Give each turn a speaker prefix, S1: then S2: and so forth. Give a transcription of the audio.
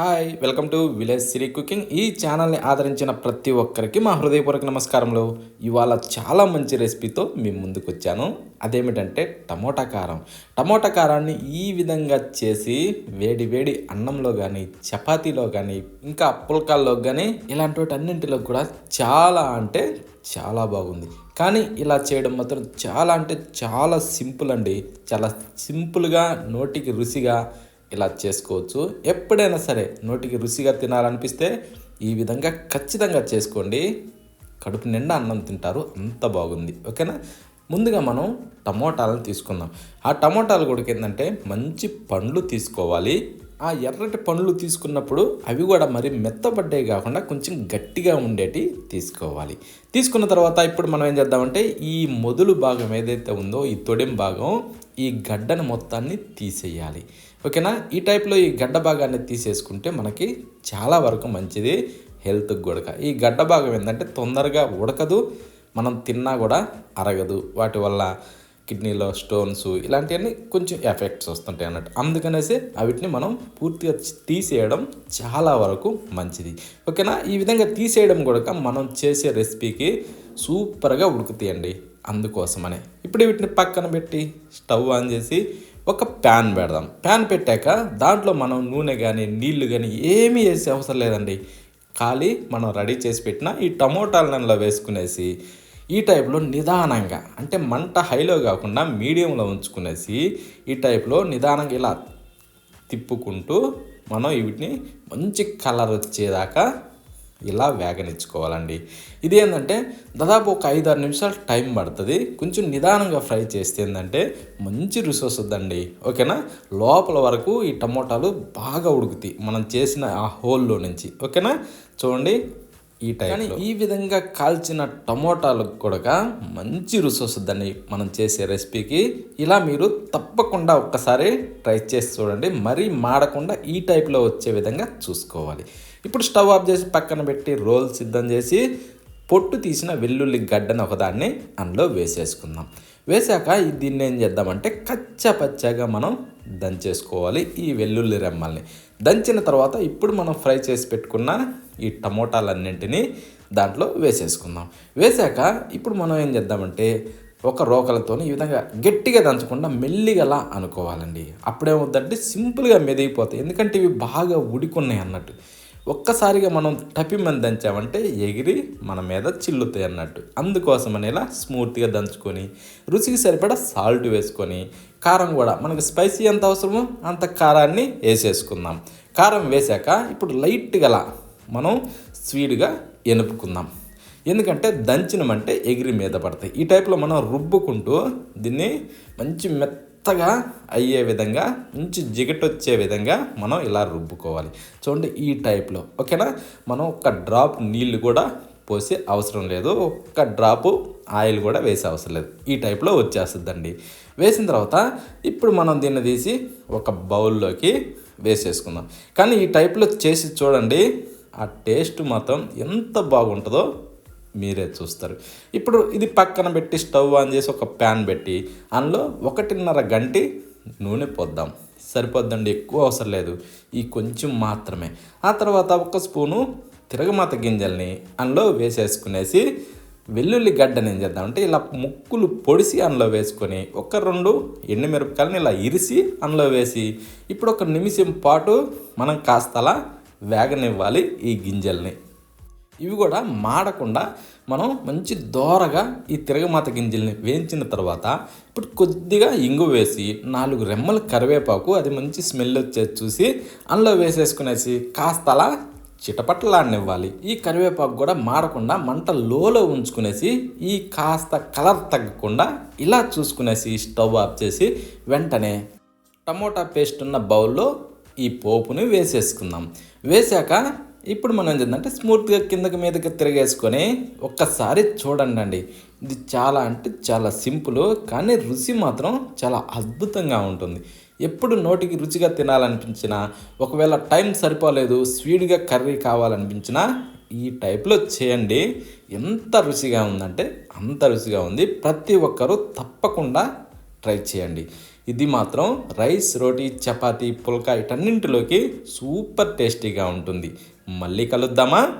S1: Hi welcome to village Siri cooking. ఈ ఛానల్ని ఆదరించిన ప్రతి ఒక్కరికి మా హృదయపూర్వక నమస్కారములు. ఇవాళ చాలా మంచి రెసిపీతో మీ ముందుకు వచ్చాను. అదేమిటంటే టమోటా కారం. టమోటా కారాన్ని ఈ విధంగా చేసి వేడి వేడి అన్నంలో కానీ, చపాతీలో కానీ, ఇంకా పుల్కాల్లో కానీ ఇలాంటి వాటన్నింటిలో కూడా చాలా అంటే చాలా బాగుంది. కానీ ఇలా చేయడం మాత్రం చాలా అంటే చాలా సింపుల్ అండి. చాలా సింపుల్గా నోటికి రుచిగా ఇలా చేసుకోవచ్చు. ఎప్పుడైనా సరే నోటికి రుచిగా తినాలనిపిస్తే ఈ విధంగా ఖచ్చితంగా చేసుకోండి. కడుపు నిండా అన్నం తింటారు, అంత బాగుంది. ఓకేనా. ముందుగా మనం టమోటాలను తీసుకుందాం. ఆ టమోటాలు కూడా ఏంటంటే మంచి పండ్లు తీసుకోవాలి. ఆ ఎర్రటి పండ్లు తీసుకున్నప్పుడు అవి కూడా మరి మెత్తబడ్డాయి కాకుండా కొంచెం గట్టిగా ఉండేటి తీసుకోవాలి. తీసుకున్న తర్వాత ఇప్పుడు మనం ఏం చేద్దామంటే ఈ మొదలు భాగం ఏదైతే ఉందో ఈ తొడెం భాగం, ఈ గడ్డను మొత్తాన్ని తీసేయాలి. ఓకేనా. ఈ టైప్లో ఈ గడ్డ భాగాన్ని తీసేసుకుంటే మనకి చాలా వరకు మంచిది హెల్త్కి కూడా. ఈ గడ్డ భాగం ఏంటంటే తొందరగా ఉడకదు, మనం తిన్నా కూడా అరగదు. వాటి వల్ల కిడ్నీలో స్టోన్స్ ఇలాంటివన్నీ కొంచెం ఎఫెక్ట్స్ వస్తుంటాయి అన్నట్టు. అందుకనేసి వీటిని మనం పూర్తిగా తీసేయడం చాలా వరకు మంచిది. ఓకేనా. ఈ విధంగా తీసేయడం కూడా మనం చేసే రెసిపీకి సూపర్గా ఉడుకుతాయండి. అందుకోసమనే ఇప్పుడు వీటిని పక్కన పెట్టి స్టవ్ ఆన్ చేసి ఒక ప్యాన్ పెడదాం. ప్యాన్ పెట్టాక దాంట్లో మనం నూనె కానీ నీళ్లు కానీ ఏమీ వేసే అవసరం లేదండి. ఖాళీ మనం రెడీ చేసి పెట్టిన ఈ టమోటాలను వేసుకునేసి ఈ టైప్లో నిదానంగా, అంటే మంట హైలో కాకుండా మీడియంలో ఉంచుకునేసి ఈ టైప్లో నిదానంగా ఇలా తిప్పుకుంటూ మనం వీటిని మంచి కలర్ వచ్చేదాకా ఇలా వేగనిచ్చుకోవాలండి. ఇది ఏంటంటే దాదాపు ఒక 5-6 నిమిషాలు టైం పడుతుంది. కొంచెం నిదానంగా ఫ్రై చేస్తే ఏంటంటే మంచి రుచి వస్తుందండి. ఓకేనా. లోపల వరకు ఈ టమోటాలు బాగా ఉడుకుతాయి మనం చేసిన ఆ హోల్లో నుంచి. ఓకేనా. చూడండి ఈ టైం ఈ విధంగా కాల్చిన టమోటాలకు కూడా మంచి రుచి వస్తుందండి మనం చేసే రెసిపీకి. ఇలా మీరు తప్పకుండా ఒక్కసారి ట్రై చేసి చూడండి. మరీ మాడకుండా ఈ టైప్లో వచ్చే విధంగా చూసుకోవాలి. ఇప్పుడు స్టవ్ ఆఫ్ చేసి పక్కన పెట్టి రోల్ సిద్ధం చేసి పొట్టు తీసిన వెల్లుల్లి గడ్డను ఒకదాన్ని అందులో వేసేసుకుందాం. వేసాక దీన్ని ఏం చేద్దామంటే కచ్చపచ్చగా మనం దంచేసుకోవాలి ఈ వెల్లుల్లి రెమ్మల్ని. దంచిన తర్వాత ఇప్పుడు మనం ఫ్రై చేసి పెట్టుకున్న ఈ టమోటాలన్నింటినీ దాంట్లో వేసేసుకుందాం. వేసాక ఇప్పుడు మనం ఏం చేద్దామంటే ఒక రోకలతో ఈ విధంగా గట్టిగా దంచకుండా మెల్లిగలా అనుకోవాలండి. అప్పుడేమవుద్దంటే సింపుల్గా మెదిగిపోతాయి, ఎందుకంటే ఇవి బాగా ఉడికున్నాయి అన్నట్టు. ఒక్కసారిగా మనం టపిమని దంచామంటే ఎగిరి మన మీద చిల్లుతాయి అన్నట్టు. అందుకోసమని ఇలా స్మూత్గా దంచుకొని రుచికి సరిపడా సాల్ట్ వేసుకొని కారం కూడా మనకు స్పైసీ ఎంత అవసరమో అంత కారాన్ని వేసేసుకుందాం. కారం వేసాక ఇప్పుడు లైట్గా మనం స్వీట్గా ఎనుపుకుందాం. ఎందుకంటే దంచినమంటే ఎగిరి మీద పడతాయి. ఈ టైప్లో మనం రుబ్బుకుంటూ దీన్ని మంచి మెత్తగా అయ్యే విధంగా, మంచి జిగటొచ్చే విధంగా మనం ఇలా రుబ్బుకోవాలి. చూడండి ఈ టైప్లో. ఓకేనా. మనం ఒక డ్రాప్ నీళ్ళు కూడా పోసే అవసరం లేదు, ఒక్క డ్రాపు ఆయిల్ కూడా వేసే అవసరం లేదు. ఈ టైప్లో వచ్చేస్తుందండి. వేసిన తర్వాత ఇప్పుడు మనం దీన్ని తీసి ఒక బౌల్లోకి వేసేసుకుందాం. కానీ ఈ టైప్లో చేసి చూడండి, ఆ టేస్ట్ మాత్రం ఎంత బాగుంటుందో మీరే చూస్తారు. ఇప్పుడు ఇది పక్కన పెట్టి స్టవ్ ఆన్ చేసి ఒక ప్యాన్ పెట్టి అందులో 1.5 గంటి నూనె పోద్దాం. సరిపోద్దండి, ఎక్కువ అవసరం లేదు, ఈ కొంచెం మాత్రమే. ఆ తర్వాత 1 స్పూను తిరగమాత గింజల్ని అందులో వేసేసుకునేసి వెల్లుల్లి గడ్డని ఏం చేద్దామంటే ఇలా ముక్కులు పొడిసి అందులో వేసుకొని 1-2 ఎండుమిరపకాయలని ఇలా ఇరిసి అందులో వేసి ఇప్పుడు 1 నిమిషం పాటు మనం కాస్త అలా వేగనివ్వాలి ఈ గింజల్ని. ఇవి కూడా మాడకుండా మనం మంచి దోరగా ఈ తిరగమాత గింజల్ని వేయించిన తర్వాత ఇప్పుడు కొద్దిగా ఇంగు వేసి 4 రెమ్మల కరివేపాకు, అది మంచి స్మెల్ వచ్చేది చూసి అందులో వేసేసుకునేసి కాస్త అలా చిటపటలాడనివ్వాలి. ఈ కరివేపాకు కూడా మాడకుండా మంట లోలో ఉంచుకునేసి ఈ కాస్త కలర్ తగ్గకుండా ఇలా చూసుకునేసి స్టవ్ ఆఫ్ చేసి వెంటనే టమోటా పేస్ట్ ఉన్న బౌల్లో ఈ పోపుని వేసేసుకుందాం. వేసాక ఇప్పుడు మనం ఏంటంటే స్మూత్గా కిందకి మీదకి తిరిగేసుకొని ఒక్కసారి చూడండి. ఇది చాలా అంటే చాలా సింపుల్, కానీ రుచి మాత్రం చాలా అద్భుతంగా ఉంటుంది. ఎప్పుడు నోటికి రుచిగా తినాలనిపించినా, ఒకవేళ టైం సరిపోలేదు స్వీట్గా కర్రీ కావాలనిపించినా ఈ టైప్లో చేయండి. ఎంత రుచిగా ఉందంటే అంత రుచిగా ఉంది. ప్రతి ఒక్కరూ తప్పకుండా ట్రై చేయండి. ఇది మాత్రం రైస్, రోటీ, చపాతీ, పుల్కా వీటన్నింటిలోకి సూపర్ టేస్టీగా ఉంటుంది. మళ్ళీ కలుద్దామా?